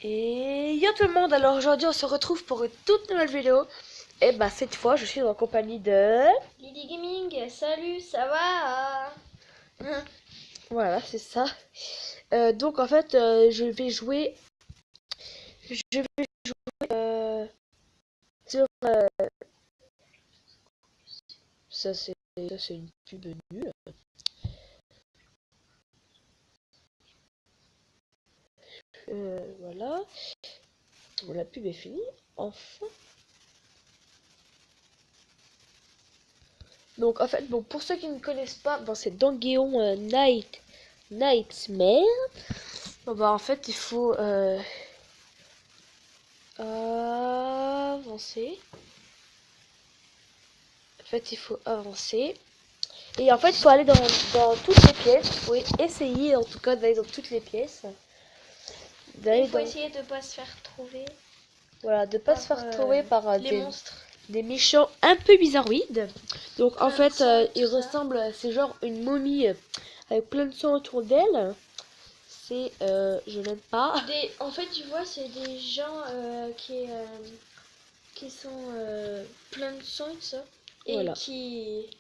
Et yo tout le monde, alors aujourd'hui on se retrouve pour une toute nouvelle vidéo. Et bah cette fois je suis en compagnie de... Lily Gaming, salut, ça va? Voilà, c'est ça. Donc en fait je vais jouer... Sur... ça c'est une pub nulle. Voilà. Bon, la pub est finie. Enfin. Donc en fait, bon, pour ceux qui ne connaissent pas, bon, c'est Dangeon Nightmare. Bon, bah en fait il faut avancer. En fait il faut avancer. Et en fait il faut aller dans toutes les pièces. Vous pouvez essayer en tout cas d'aller dans toutes les pièces. Il faut essayer de pas se faire trouver. Voilà, de pas se faire trouver par les monstres. Des méchants un peu bizarroïdes. Donc en fait ils ça. ressemblent, c'est genre une momie avec plein de sang autour d'elle. C'est je n'aime pas. En fait tu vois c'est des gens qui sont pleins de sang et tout ça. Et Voilà. qui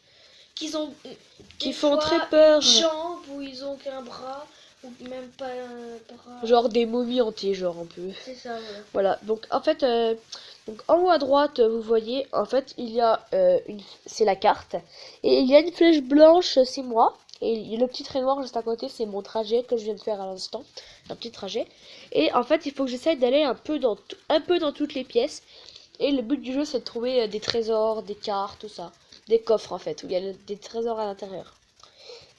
Qui font très peur. Une jambe ou ils ont qu'un bras ou même pas un bras. Genre des momies entières, genre un peu. C'est ça, voilà. Voilà, donc en fait, donc en haut à droite, vous voyez, en fait, il y a c'est la carte. Et il y a une flèche blanche, c'est moi. Et le petit trait noir juste à côté, c'est mon trajet que je viens de faire à l'instant. Un petit trajet. Et en fait, il faut que j'essaye d'aller un peu dans toutes les pièces. Et le but du jeu, c'est de trouver des trésors, des cartes, tout ça. Des coffres, en fait, où il y a des trésors à l'intérieur.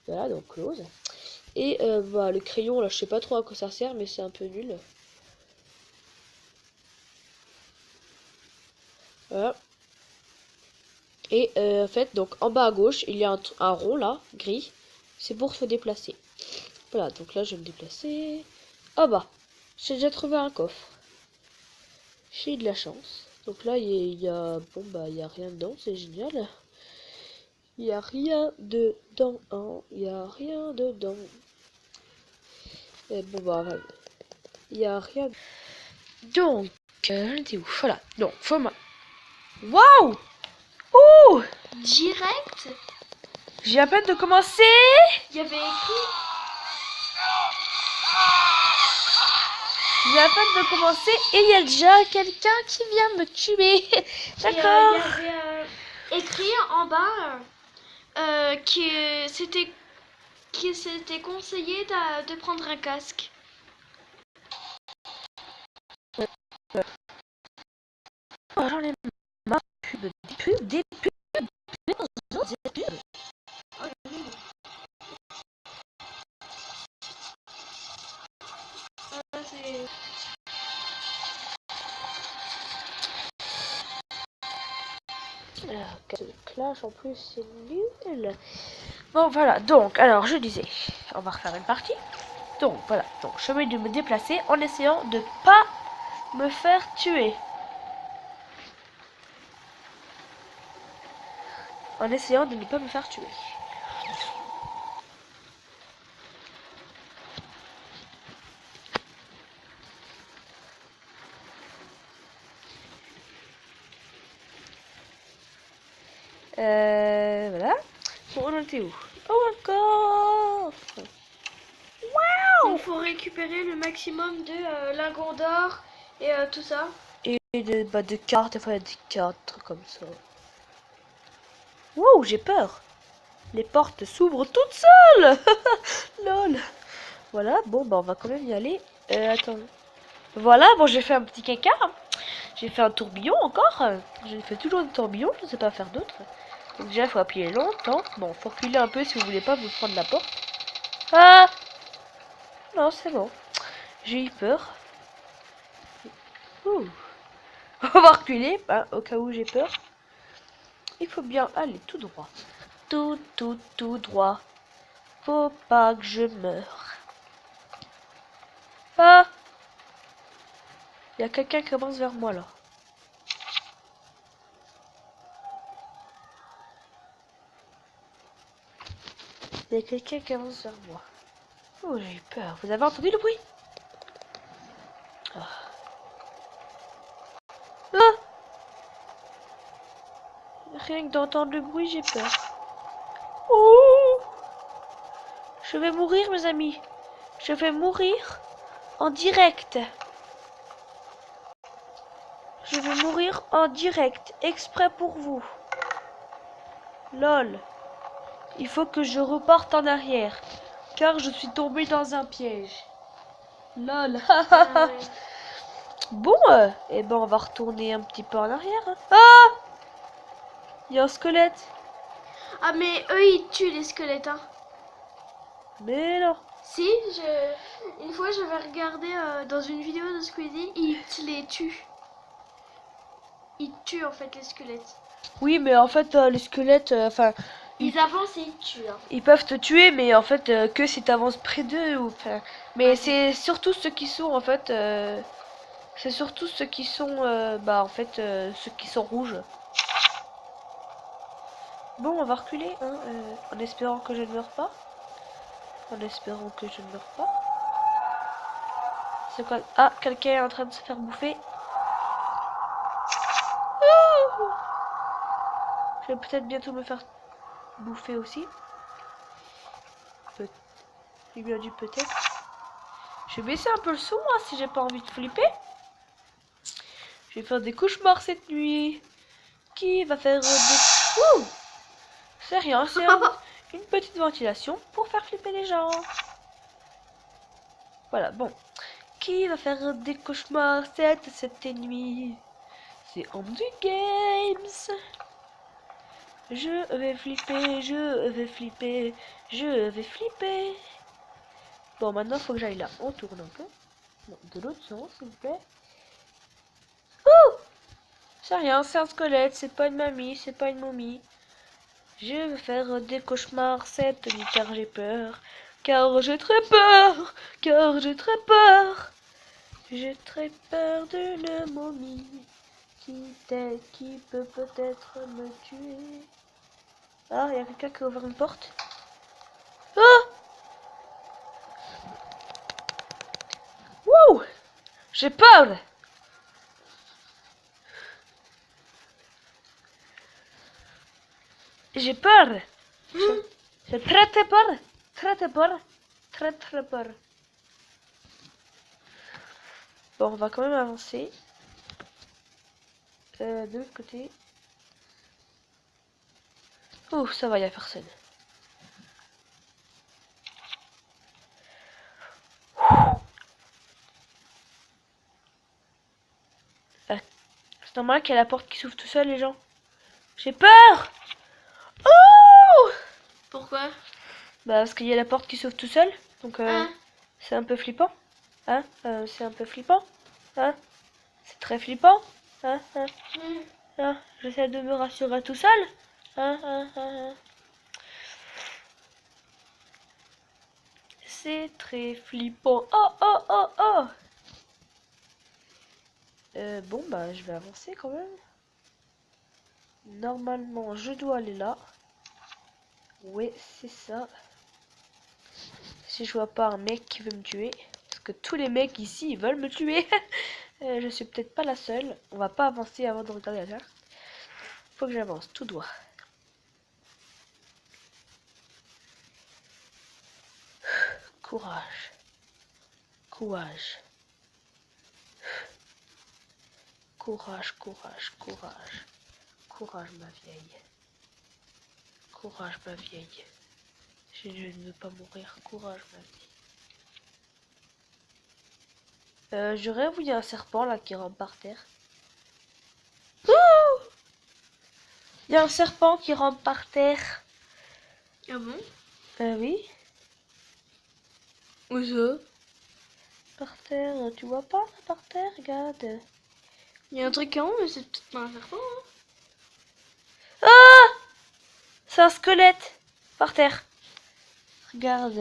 Voilà, donc close. Et bah, le crayon, là, je sais pas trop à quoi ça sert, mais c'est un peu nul. Voilà. Et en fait, donc en bas à gauche, il y a un rond là, gris. C'est pour se déplacer. Voilà, donc là, je vais me déplacer. Ah bah, j'ai déjà trouvé un coffre. J'ai de la chance. Donc là, il y a bon, bah, il y a rien dedans, c'est génial. Il y a rien dedans, hein. Il y a rien dedans. Et bon, bah, voilà. Il y a rien. Donc, t'es où? Voilà. Donc, faut moi. Waouh! Ouh! Direct, J'ai à peine de commencer. il y avait écrit. J'ai à peine de commencer et il y a déjà quelqu'un qui vient me tuer. D'accord. Il y avait écrit en bas que c'était conseillé de prendre un casque. Oh, j'en ai marre des pubs. Clash en plus, c'est nul. Bon, voilà. Donc, alors, je disais, on va refaire une partie. Donc, voilà. Donc, je vais de me déplacer en essayant de pas me faire tuer. En essayant de ne pas me faire tuer. Voilà. Bon, on en était où? Oh, encore. Il faut récupérer le maximum de lingots d'or et tout ça. Et de cartes, enfin des cartes, trucs comme ça. Wow, j'ai peur. Les portes s'ouvrent toutes seules. Lol. Voilà, bon, bah on va quand même y aller. Attends. Voilà, bon, j'ai fait un petit caca. J'ai fait un tourbillon encore. J'ai fait toujours des tourbillons, je ne sais pas faire d'autres. Donc déjà, il faut appuyer longtemps. Bon, faut reculer un peu si vous voulez pas vous prendre la porte. Ah! Non, c'est bon. J'ai eu peur. Ouh. On va reculer, hein, au cas où j'ai peur. Il faut bien aller tout droit. Tout droit. Faut pas que je meure. Ah! Il y a quelqu'un qui avance vers moi là. Il y a quelqu'un qui avance vers moi. Oh, j'ai eu peur. Vous avez entendu le bruit? Ah! Rien que d'entendre le bruit, j'ai peur. Oh! Je vais mourir, mes amis. Je vais mourir en direct. Je vais mourir en direct, exprès pour vous. Lol. Il faut que je reparte en arrière, car je suis tombé dans un piège. Lol. Ah ouais. Bon, eh ben on va retourner un petit peu en arrière. Hein. Ah! Il y a un squelette. Ah mais eux ils tuent les squelettes hein. Mais non. Si, une fois j'avais regardé dans une vidéo de Squeezie, ils les tuent. Ils tuent en fait les squelettes. Oui, mais en fait, les squelettes, enfin, Ils avancent et ils tuent. Hein. ils peuvent te tuer, mais en fait, que si t'avances près d'eux. Ou, mais Ouais. c'est surtout ceux qui sont, en fait, c'est surtout ceux qui sont, bah, en fait, ceux qui sont rouges. Bon, on va reculer, hein, en espérant que je ne meure pas. En espérant que je ne meure pas. C'est quoi? Ah, quelqu'un est en train de se faire bouffer. Oh! Je vais peut-être bientôt me faire bouffer aussi. Il lui a dit peut-être. Je vais baisser un peu le son, moi, si j'ai pas envie de flipper. Je vais faire des cauchemars cette nuit. Qui va faire des... Ouh! C'est rien, c'est une petite ventilation pour faire flipper les gens. Voilà, bon. Qui va faire des cauchemars cette nuit? C'est Andy Games. Je vais flipper, je vais flipper, je vais flipper. Bon, maintenant, faut que j'aille là. On tourne un peu. Non, de l'autre sens, s'il vous plaît. Ouh! C'est rien, c'est un squelette, c'est pas une mamie, c'est pas une momie. Je vais faire des cauchemars cette nuit car j'ai peur. Car j'ai très peur, car j'ai très peur. J'ai très peur d'une momie qui peut peut-être me tuer. Ah, il y a quelqu'un qui a ouvert une porte. Ah! Wouh! J'ai peur! J'ai peur! J'ai très très peur! Très très peur! Très très peur! Bon, on va quand même avancer. De l'autre côté. Oh, ça va, il n'y a personne. C'est normal qu'il y a la porte qui s'ouvre tout seul, les gens. J'ai peur! Oh! Pourquoi? Bah, parce qu'il y a la porte qui s'ouvre tout seul. Donc, Hein? c'est un peu flippant. Hein? C'est un peu flippant. Hein? C'est très flippant. Hein? Hein? Hein? J'essaie de me rassurer tout seul. Hein? Hein? Hein? Hein? C'est très flippant. Oh, oh, oh, oh! Bon, bah, je vais avancer quand même. Normalement, je dois aller là. Ouais, c'est ça. Si je vois pas un mec qui veut me tuer. Parce que tous les mecs ici, ils veulent me tuer. Je suis peut-être pas la seule. On va pas avancer avant de regarder la carte. Faut que j'avance tout droit. Courage. Courage. Courage, courage, courage. Courage, ma vieille. Courage, ma vieille. Je ne veux pas mourir. Courage, ma vieille. Je rêve où il y a un serpent là qui rampe par terre. Ouh! Il y a un serpent qui rampe par terre. Ah bon? Oui. Où ça? Par terre, tu vois pas là, par terre? Regarde. Il y a un truc en haut, mais c'est peut-être pas un serpent. Hein? Ah! C'est un squelette par terre. Regarde.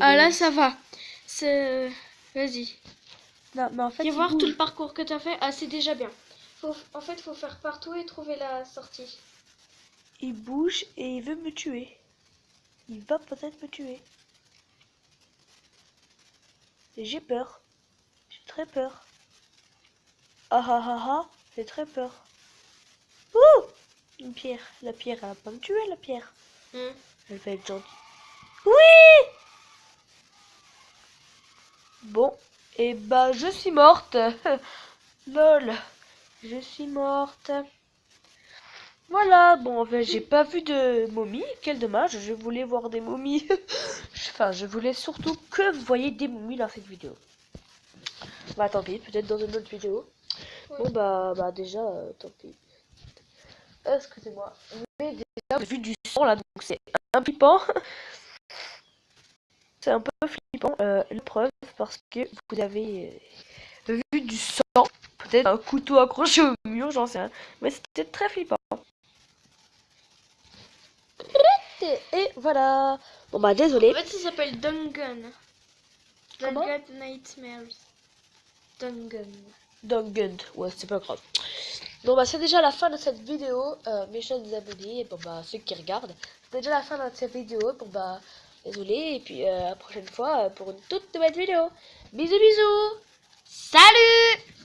Ah là, ça va. C'est. Vas-y. Non, mais en fait, Viens il voir tout bouge. le parcours que t'as fait. Ah, c'est déjà bien. En fait, faut faire partout et trouver la sortie. Il bouge et il veut me tuer. Il va peut-être me tuer. Et j'ai peur. J'ai très peur. Ah ah ah ah, j'ai très peur. Ouh! Une pierre. La pierre, elle va pas me tuer, la pierre. Elle va être gentille. Oui! Bon, et bah je suis morte. Lol, je suis morte. Voilà, bon, en fait, j'ai pas vu de momies. Quel dommage, je voulais voir des momies. Enfin, je voulais surtout que vous voyez des momies dans cette vidéo. Bah tant pis, peut-être dans une autre vidéo. Oui. Bon bah déjà, tant pis. Excusez-moi. Mais déjà, j'ai vu du sang là, donc c'est un flippant. C'est un peu flippant, la preuve, parce que vous avez vu du sang. Peut-être un couteau accroché au mur, j'en sais rien. Mais c'était très flippant. Et voilà. Bon bah désolé. En fait, ça s'appelle Dungeon. Comment? Dungeon Nightmares. Dungeon. Dungeon. Ouais, c'est pas grave. Bon bah c'est déjà la fin de cette vidéo, mes chers abonnés, et bon bah ceux qui regardent. C'est déjà la fin de cette vidéo. Bon bah désolé, et puis à la prochaine fois pour une toute nouvelle vidéo. Bisous bisous. Salut!